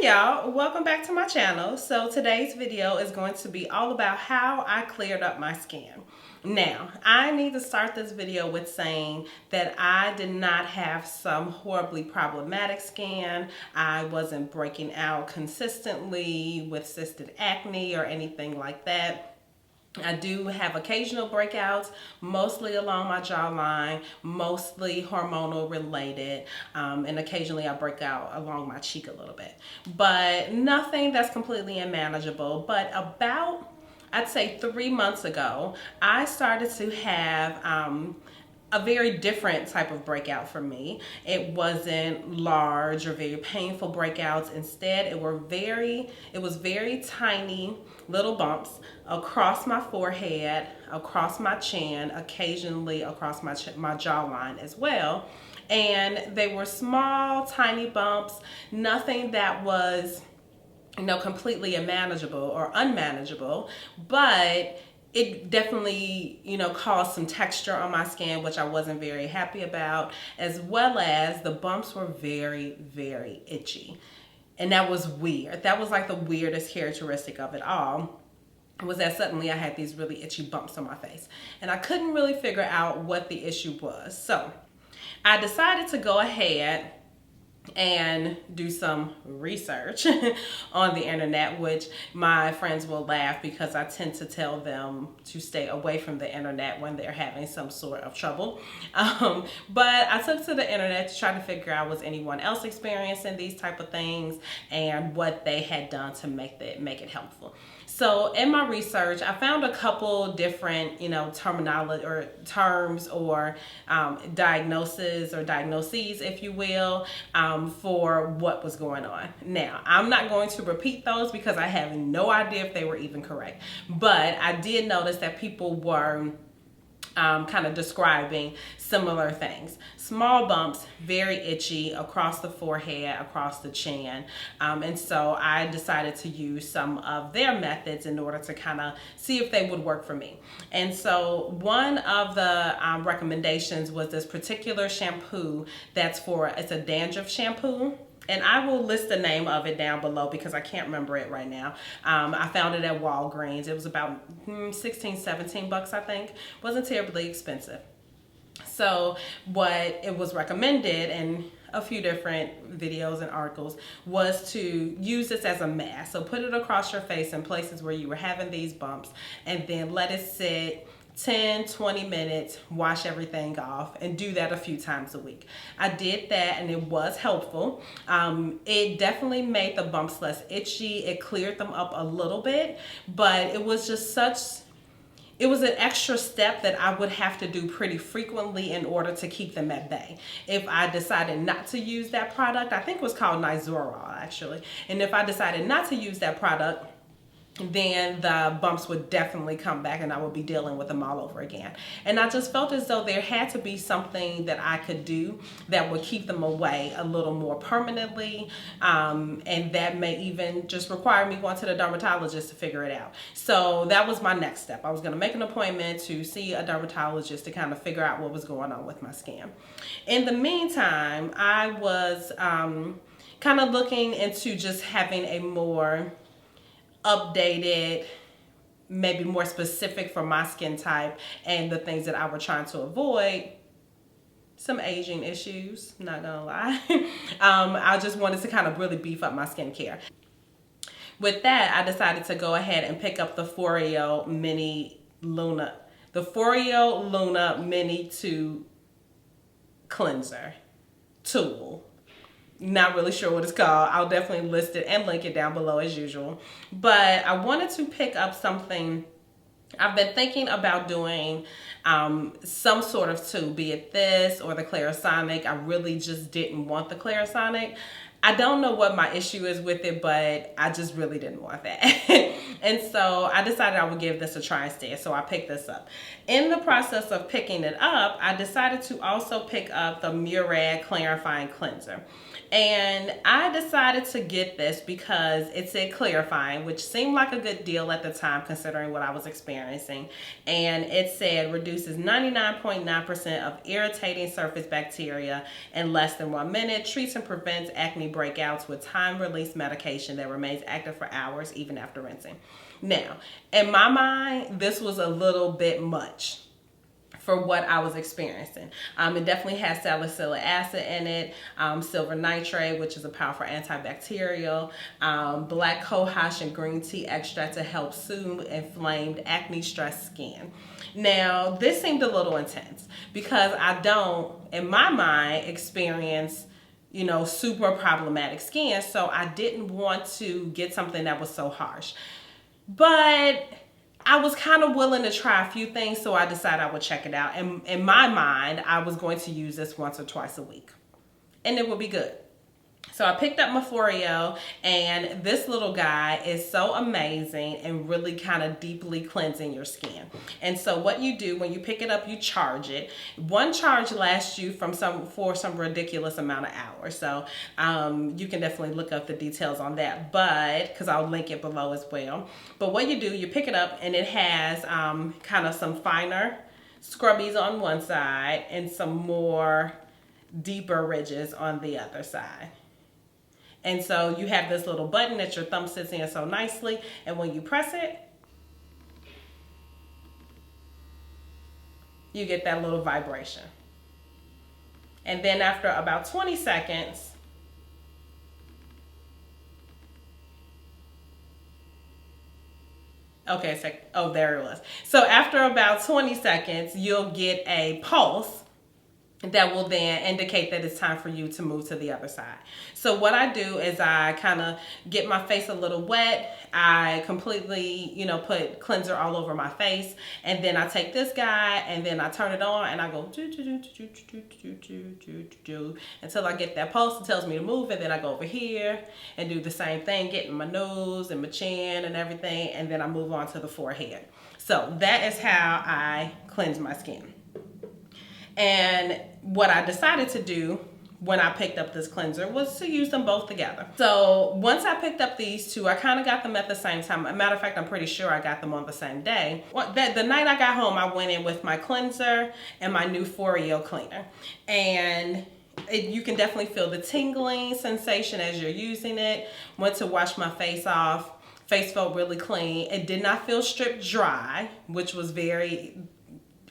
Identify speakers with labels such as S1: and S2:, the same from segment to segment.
S1: Hey y'all, welcome back to my channel. So today's video is going to be all about how I cleared up my skin. Now, I need to start this video with saying that I did not have some horribly problematic skin. I wasn't breaking out consistently with cystic acne or anything like that. I do have occasional breakouts, mostly along my jawline, mostly hormonal related, and occasionally I break out along my cheek a little bit. But nothing that's completely unmanageable. But about, I'd say 3 months ago, I started to have a very different type of breakout for me. It wasn't large or very painful breakouts. Instead, it was very tiny little bumps across my forehead, across my chin, occasionally across my jawline as well. And they were small, tiny bumps, nothing that was, completely unmanageable or unmanageable, but it definitely, caused some texture on my skin, which I wasn't very happy about, as well as the bumps were very, very itchy. And that was weird. That was like the weirdest characteristic of it all, was that suddenly I had these really itchy bumps on my face. And I couldn't really figure out what the issue was. So I decided to go ahead and do some research on the internet, which my friends will laugh because I tend to tell them to stay away from the internet when they're having some sort of trouble. But I took to the internet to try to figure out, was anyone else experiencing these type of things and what they had done to make it helpful. So in my research, I found a couple different, terminology or terms or diagnoses, if you will, for what was going on. Now, I'm not going to repeat those because I have no idea if they were even correct. But I did notice that people were kind of describing similar things. Small bumps, very itchy across the forehead, across the chin. And so I decided to use some of their methods in order to kind of see if they would work for me. And so one of the recommendations was this particular shampoo it's a dandruff shampoo. And I will list the name of it down below because I can't remember it right now. I found it at Walgreens. It was about 16, 17 bucks, I think. Wasn't terribly expensive. So what it was recommended in a few different videos and articles was to use this as a mask. So put it across your face in places where you were having these bumps and then let it sit 10, 20 minutes, wash everything off, and do that a few times a week. I did that and it was helpful. It definitely made the bumps less itchy. It cleared them up a little bit, but it was just it was an extra step that I would have to do pretty frequently in order to keep them at bay. If I decided not to use that product, I think it was called Nizoral actually, and if I decided not to use that product, then the bumps would definitely come back and I would be dealing with them all over again. And I just felt as though there had to be something that I could do that would keep them away a little more permanently. And that may even just require me going to the dermatologist to figure it out. So that was my next step. I was going to make an appointment to see a dermatologist to kind of figure out what was going on with my skin. In the meantime, I was kind of looking into just having a more updated, maybe more specific for my skin type and the things that I was trying to avoid. Some aging issues, not gonna lie. I just wanted to kind of really beef up my skincare. With that, I decided to go ahead and pick up the Foreo Luna Mini 2 cleanser tool. Not really sure what it's called. I'll definitely list it and link it down below as usual. But I wanted to pick up something. I've been thinking about doing some sort of tube, be it this or the Clarisonic. I really just didn't want the Clarisonic. I don't know what my issue is with it, but I just really didn't want that. And so I decided I would give this a try instead. So I picked this up. In the process of picking it up, I decided to also pick up the Murad Clarifying Cleanser. And I decided to get this because it said clarifying, which seemed like a good deal at the time considering what I was experiencing. And it said reduces 99.9% of irritating surface bacteria in less than 1 minute, treats and prevents acne breakouts with time-release medication that remains active for hours even after rinsing. Now, in my mind, this was a little bit much for what I was experiencing. It definitely has salicylic acid in it, silver nitrate, which is a powerful antibacterial, black cohosh and green tea extract to help soothe inflamed acne stressed skin. Now, this seemed a little intense because I don't, in my mind, experience super problematic skin, so I didn't want to get something that was so harsh. But I was kind of willing to try a few things, so I decided I would check it out. And in my mind, I was going to use this once or twice a week, and it would be good. So I picked up my Foreo, and this little guy is so amazing and really kind of deeply cleansing your skin. And so what you do when you pick it up, you charge it. One charge lasts you for some ridiculous amount of hours. So you can definitely look up the details on that, but because I'll link it below as well. But what you do, you pick it up, and it has kind of some finer scrubbies on one side and some more deeper ridges on the other side. And so you have this little button that your thumb sits in so nicely, and when you press it, you get that little vibration. And then after about 20 seconds, there it was. So after about 20 seconds, you'll get a pulse that will then indicate that it's time for you to move to the other side. So what I do is I kind of get my face a little wet. I completely, put cleanser all over my face. And then I take this guy and then I turn it on and I go until I get that pulse. It tells me to move, and then I go over here and do the same thing, getting my nose and my chin and everything. And then I move on to the forehead. So that is how I cleanse my skin. And what I decided to do when I picked up this cleanser was to use them both together. So once I picked up these two, I kind of got them at the same time. As a matter of fact, I'm pretty sure I got them on the same day. The night I got home, I went in with my cleanser and my new Foreo cleaner. And you can definitely feel the tingling sensation as you're using it. Went to wash my face off. Face felt really clean. It did not feel stripped dry, which was very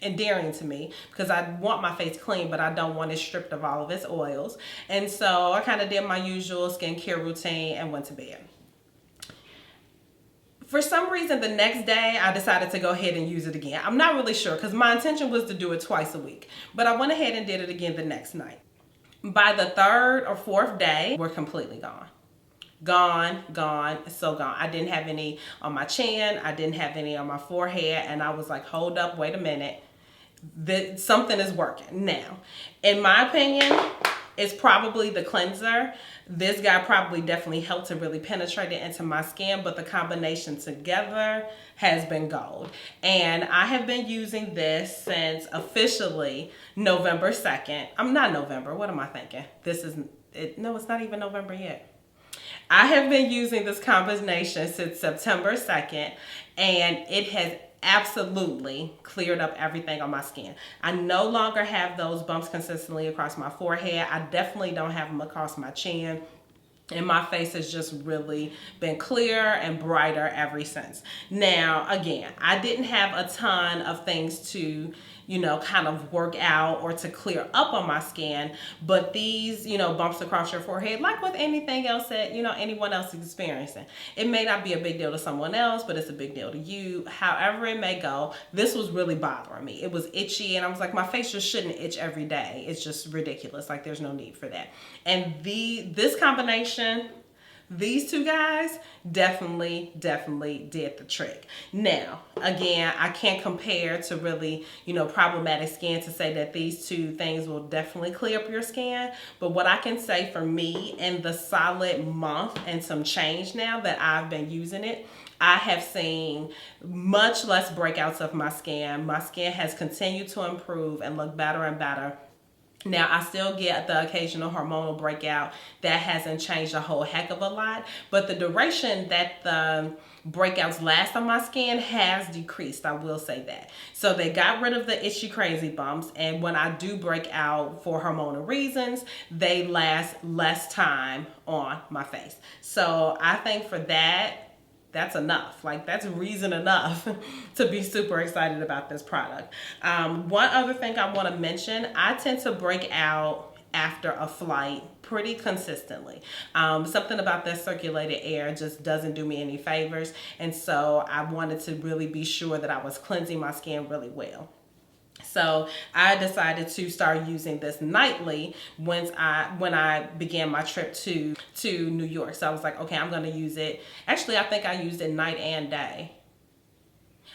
S1: endearing to me because I want my face clean, but I don't want it stripped of all of its oils. And so I kind of did my usual skincare routine and went to bed. For some reason, the next day, I decided to go ahead and use it again. I'm not really sure because my intention was to do it twice a week, but I went ahead and did it again the next night. By the third or fourth day, we're completely gone. Gone, so gone. I didn't have any on my chin. I didn't have any on my forehead. And I was like, hold up, wait a minute. Something is working. Now, in my opinion, it's probably the cleanser. This guy probably definitely helped to really penetrate it into my skin, but the combination together has been gold. And I have been using this since officially November 2nd. I'm not November. What am I thinking? No, it's not even November yet. I have been using this combination since September 2nd, and it has absolutely cleared up everything on my skin. I no longer have those bumps consistently across my forehead. I definitely don't have them across my chin. And my face has just really been clearer and brighter ever since. Now, again, I didn't have a ton of things to, kind of work out or to clear up on my skin. But these, bumps across your forehead, like with anything else that, anyone else is experiencing. It may not be a big deal to someone else, but it's a big deal to you. However it may go, this was really bothering me. It was itchy, and I was like, my face just shouldn't itch every day. It's just ridiculous. Like, there's no need for that. And this combination, these two guys definitely did the trick. Now, again, I can't compare to really, problematic skin to say that these two things will definitely clear up your skin. But what I can say for me in the solid month and some change now that I've been using it, I have seen much less breakouts of my skin. My skin has continued to improve and look better and better. Now, I still get the occasional hormonal breakout. That hasn't changed a whole heck of a lot, but the duration that the breakouts last on my skin has decreased, I will say that. So they got rid of the itchy crazy bumps, and when I do break out for hormonal reasons, they last less time on my face. So I think for that, that's enough. Like, that's reason enough to be super excited about this product. One other thing I want to mention, I tend to break out after a flight pretty consistently. Something about that circulated air just doesn't do me any favors. And so I wanted to really be sure that I was cleansing my skin really well. So I decided to start using this nightly when I began my trip to New York. So I was like, okay, I'm going to use it. Actually, I think I used it night and day.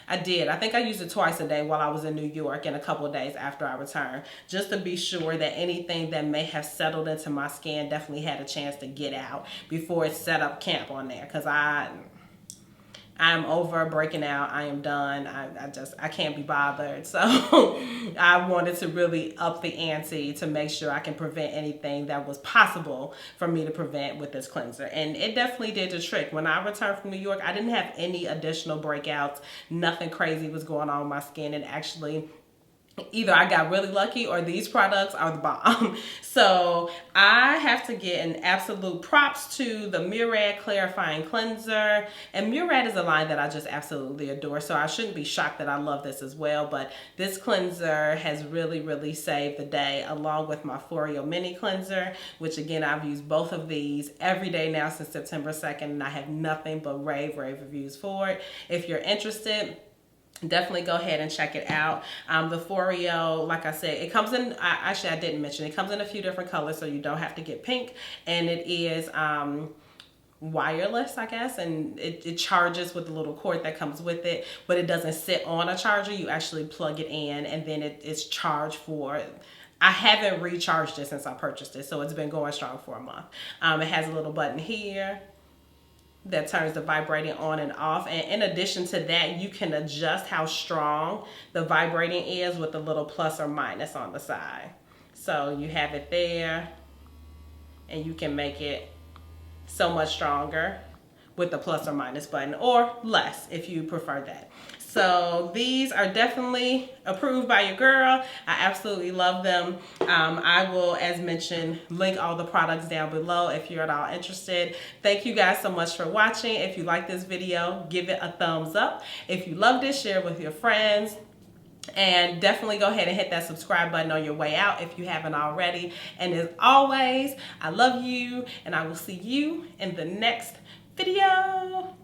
S1: I did. I think I used it twice a day while I was in New York and a couple of days after I returned, just to be sure that anything that may have settled into my skin definitely had a chance to get out before it set up camp on there. Because I'm over breaking out. I am done. I can't be bothered. So I wanted to really up the ante to make sure I can prevent anything that was possible for me to prevent with this cleanser. And it definitely did the trick. When I returned from New York, I didn't have any additional breakouts. Nothing crazy was going on with my skin. And actually, either I got really lucky or these products are the bomb. So I have to give an absolute props to the Murad Clarifying Cleanser. And Murad is a line that I just absolutely adore. So I shouldn't be shocked that I love this as well. But this cleanser has really, really saved the day, along with my Foreo Mini Cleanser, which again, I've used both of these every day now since September 2nd. And I have nothing but rave reviews for it. If you're interested, definitely go ahead and check it out. The Foreo, like I said, it comes in, actually I didn't mention, it comes in a few different colors, so you don't have to get pink. And it is wireless, I guess, and it charges with the little cord that comes with it, but it doesn't sit on a charger. You actually plug it in, and then it's charged for, I haven't recharged it since I purchased it, so it's been going strong for a month. It has a little button here that turns the vibrating on and off. And in addition to that, you can adjust how strong the vibrating is with the little plus or minus on the side. So you have it there, and you can make it so much stronger with the plus or minus button, or less if you prefer that. So these are definitely approved by your girl. I absolutely love them. I will, as mentioned, link all the products down below if you're at all interested. Thank you guys so much for watching. If you like this video, give it a thumbs up. If you loved it, share it with your friends. And definitely go ahead and hit that subscribe button on your way out if you haven't already. And as always, I love you, and I will see you in the next video.